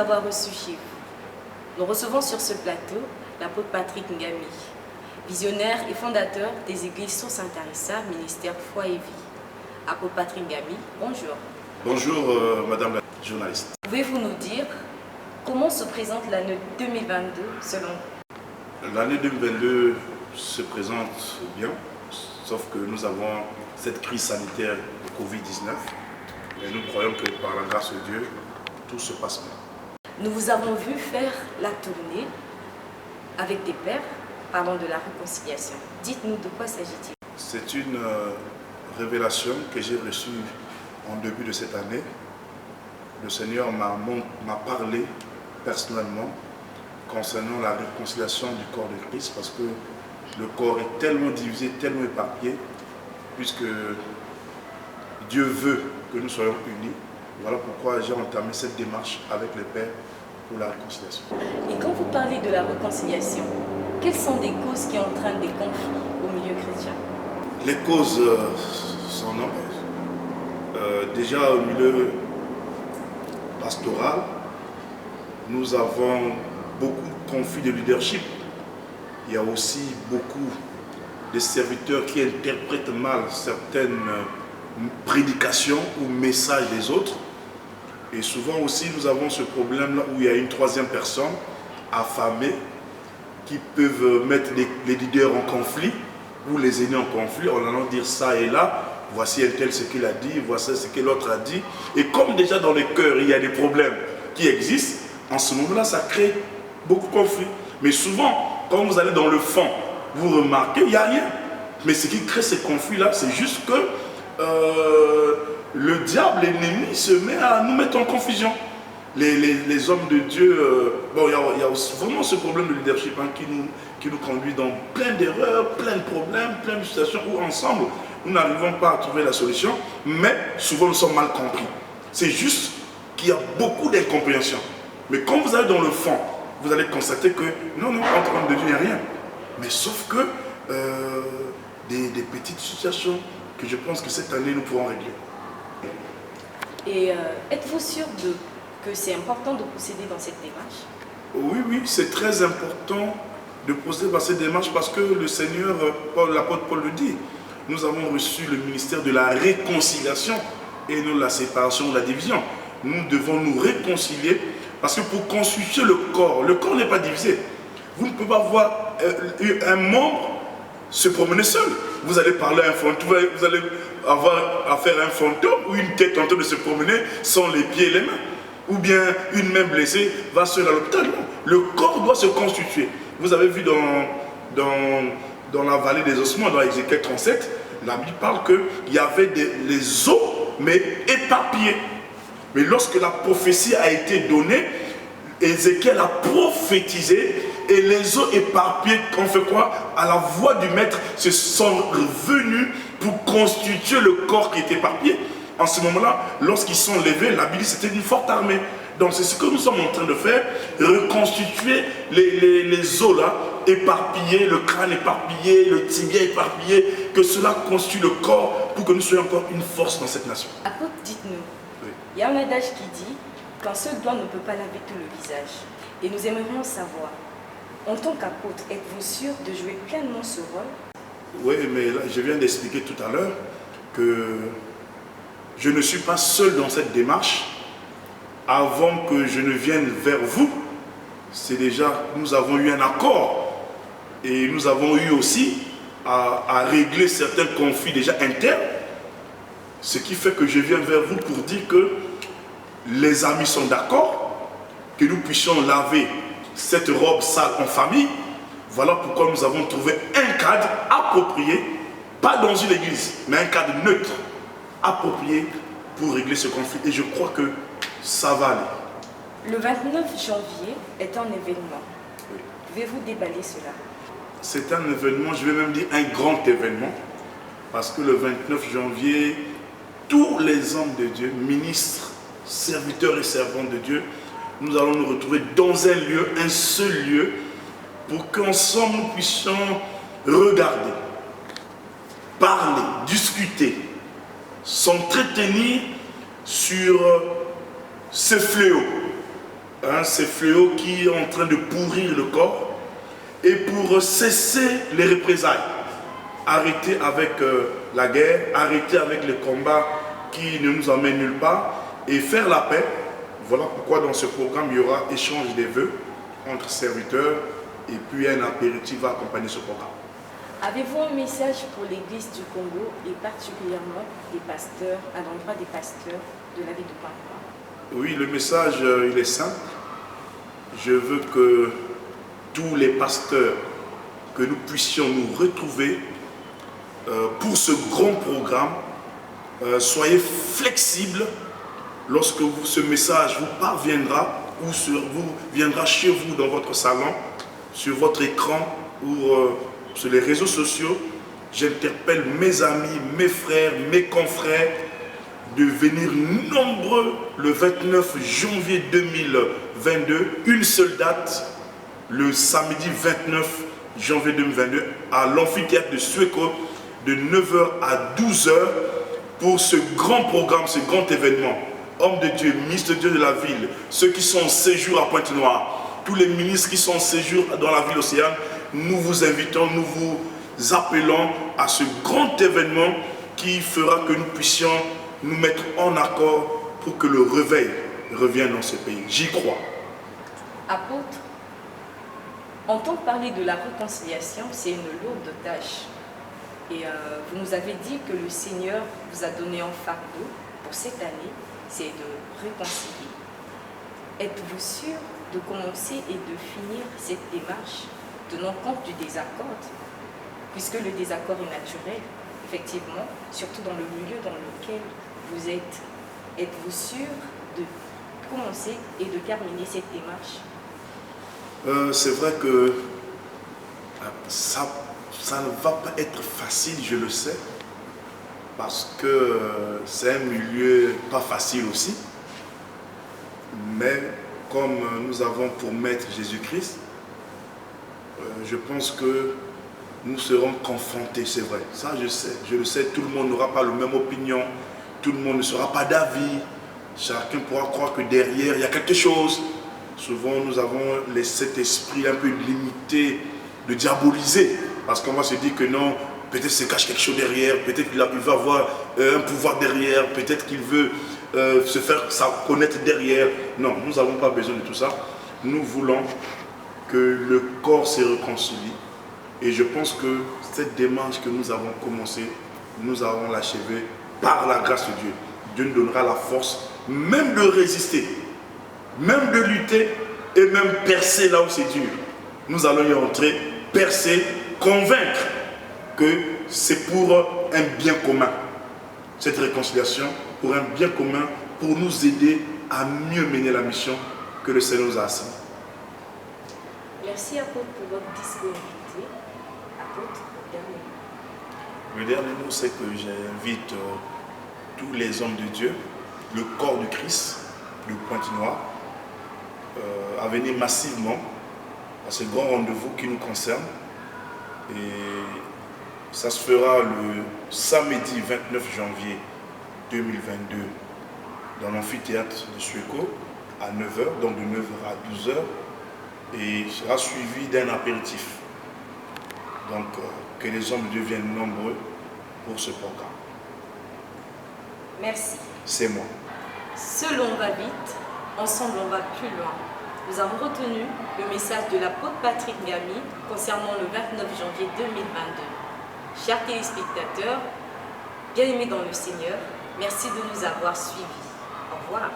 avoir reçu chez vous. Nous recevons sur ce plateau l'apôtre Patrick Ngami, visionnaire et fondateur des églises Source Intarissa, ministère Foi et Vie. Apôtre Patrick Ngami, bonjour. Bonjour madame la journaliste. Pouvez-vous nous dire comment se présente l'année 2022 selon vous? L'année 2022 se présente bien, sauf que nous avons cette crise sanitaire de Covid-19. Mais nous croyons que par la grâce de Dieu, tout se passe bien. Nous vous avons vu faire la tournée avec des pères parlant de la réconciliation. Dites-nous de quoi s'agit-il? C'est une révélation que j'ai reçue en début de cette année. Le Seigneur m'a parlé personnellement concernant la réconciliation du corps de Christ, parce que le corps est tellement divisé, tellement éparpillé, puisque Dieu veut que nous soyons unis. Voilà pourquoi j'ai entamé cette démarche avec les pères pour la réconciliation. Et quand vous parlez de la réconciliation, quelles sont des causes qui entraînent des conflits au milieu chrétien? Les causes sont nombreuses. Déjà au milieu pastoral, nous avons beaucoup de conflits de leadership. Il y a aussi beaucoup de serviteurs qui interprètent mal certaines prédications ou messages des autres. Et souvent aussi, nous avons ce problème-là où il y a une troisième personne affamée qui peuvent mettre les leaders en conflit ou les aînés en conflit en allant dire ça et là. Voici un tel ce qu'il a dit, voici ce que l'autre a dit. Et comme déjà dans les cœurs, il y a des problèmes qui existent, en ce moment-là, ça crée beaucoup de conflits. Mais souvent, quand vous allez dans le fond, vous remarquez, il n'y a rien. Mais ce qui crée ces conflits-là, c'est juste que le diable, l'ennemi, se met à nous mettre en confusion. Les hommes de Dieu, bon, il y a vraiment ce problème de leadership qui nous conduit dans plein d'erreurs, plein de problèmes, plein de situations où ensemble, nous n'arrivons pas à trouver la solution, mais souvent nous sommes mal compris. C'est juste qu'il y a beaucoup d'incompréhension. Mais quand vous allez dans le fond, vous allez constater que non, entre hommes de Dieu, il n'y a rien. Mais sauf que des petites situations que je pense que cette année, nous pourrons régler. Et êtes-vous sûr que c'est important de procéder dans cette démarche? Oui, c'est très important de procéder dans cette démarche parce que le Seigneur, l'apôtre Paul le dit, nous avons reçu le ministère de la réconciliation et non la séparation ou la division. Nous devons nous réconcilier parce que pour constituer le corps n'est pas divisé. Vous ne pouvez pas voir un membre se promener seul. Vous allez parler à un fantôme, vous allez avoir affaire à un fantôme ou une tête en train de se promener sans les pieds et les mains. Ou bien une main blessée va seule à l'hôpital. Non, le corps doit se constituer. Vous avez vu dans la vallée des ossements, dans Ézéchiel 37, la Bible parle qu'il y avait les os, mais éparpillés. Mais lorsque la prophétie a été donnée, Ézéchiel a prophétisé et les os éparpillés, on fait quoi? À la voix du maître, se sont revenus pour constituer le corps qui est éparpillé. En ce moment-là, lorsqu'ils sont levés, la Bible c'était une forte armée. Donc c'est ce que nous sommes en train de faire, reconstituer les os là, éparpillés, le crâne éparpillé, le tibia éparpillé, que cela constitue le corps pour que nous soyons encore une force dans cette nation. Apôtre, dites-nous, Oui. il y a un adage qui dit qu'un seul doigt ne peut pas laver tout le visage. Et nous aimerions savoir, en tant qu'apôtre, êtes-vous sûr de jouer pleinement ce rôle? Oui, mais là, je viens d'expliquer tout à l'heure que je ne suis pas seul dans cette démarche. Avant que je ne vienne vers vous, c'est déjà, nous avons eu un accord et nous avons eu aussi à régler certains conflits déjà internes. Ce qui fait que je viens vers vous pour dire que les amis sont d'accord, que nous puissions laver cette robe sale en famille. Voilà pourquoi nous avons trouvé un cadre approprié, pas dans une église, mais un cadre neutre, approprié pour régler ce conflit. Et je crois que ça va aller. Le 29 janvier est un événement. Oui. Pouvez-vous déballer cela? C'est un événement, je vais même dire un grand événement, parce que le 29 janvier, tous les hommes de Dieu, ministres, serviteurs et servantes de Dieu, nous allons nous retrouver dans un lieu, un seul lieu, pour qu'ensemble nous puissions regarder, parler, discuter, s'entretenir sur ce fléau hein, ces fléaux qui sont en train de pourrir le corps, et pour cesser les représailles. Arrêter avec la guerre, arrêter avec les combats qui ne nous emmènent nulle part et faire la paix. Voilà pourquoi dans ce programme, il y aura échange des vœux entre serviteurs et puis un apéritif va accompagner ce programme. Avez-vous un message pour l'Église du Congo et particulièrement des pasteurs, à l'endroit des pasteurs de la ville de Pointe-Noire? Oui, le message, il est simple. Je veux que tous les pasteurs, que nous puissions nous retrouver pour ce grand programme. Soyez flexibles lorsque ce message vous parviendra ou vous viendra chez vous dans votre salon, sur votre écran ou sur les réseaux sociaux. J'interpelle mes amis, mes frères, mes confrères de venir nombreux le 29 janvier 2022, une seule date, le samedi 29 janvier 2022 à l'amphithéâtre de Sueko de 9h à 12h pour ce grand programme, ce grand événement. Hommes de Dieu, ministres de Dieu de la ville, ceux qui sont en séjour à Pointe-Noire, tous les ministres qui sont en séjour dans la ville océane, nous vous invitons, nous vous appelons à ce grand événement qui fera que nous puissions nous mettre en accord pour que le réveil revienne dans ce pays. J'y crois. Apôtre, entendre parler de la réconciliation, c'est une lourde tâche. Et vous nous avez dit que le Seigneur vous a donné un fardeau pour cette année, c'est de réconcilier. Êtes-vous sûr de commencer et de finir cette démarche tenant compte du désaccord? Puisque le désaccord est naturel, effectivement, surtout dans le milieu dans lequel vous êtes. Êtes-vous sûr de commencer et de terminer cette démarche? C'est vrai que ça ne va pas être facile, je le sais, parce que c'est un milieu pas facile aussi. Mais comme nous avons pour maître Jésus-Christ, je pense que nous serons confrontés, c'est vrai. Ça, je le sais, tout le monde n'aura pas la même opinion, tout le monde ne sera pas d'avis. Chacun pourra croire que derrière, il y a quelque chose. Souvent, nous avons cet esprit un peu limité de diaboliser. Parce qu'on va se dire que non, peut-être se cache quelque chose derrière, peut-être qu'il va avoir un pouvoir derrière, peut-être qu'il veut se faire connaître derrière. Non, nous n'avons pas besoin de tout ça. Nous voulons que le corps se réconcilie. Et je pense que cette démarche que nous avons commencée, nous allons l'achever par la grâce de Dieu. Dieu nous donnera la force même de résister, même de lutter et même percer là où c'est dur. Nous allons y entrer, percer, convaincre que c'est pour un bien commun. Cette réconciliation pour un bien commun, pour nous aider à mieux mener la mission que le Seigneur nous a assignée. Merci Apôtre pour votre disponibilité. Apôtre, dernier mot. Le dernier mot, c'est que j'invite tous les hommes de Dieu, le corps du Christ, de Pointe-Noire, à venir massivement à ce grand rendez-vous qui nous concerne. Et ça se fera le samedi 29 janvier 2022 dans l'amphithéâtre de Sueko à 9h, donc de 9h à 12h, et sera suivi d'un apéritif. Donc que les hommes de Dieu viennent nombreux pour ce programme. Merci. C'est moi. Seul on va vite, ensemble on va plus loin. Nous avons retenu le message de l'apôtre Patrick Ngami concernant le 29 janvier 2022. Chers téléspectateurs, bien-aimés dans le Seigneur, merci de nous avoir suivis. Au revoir.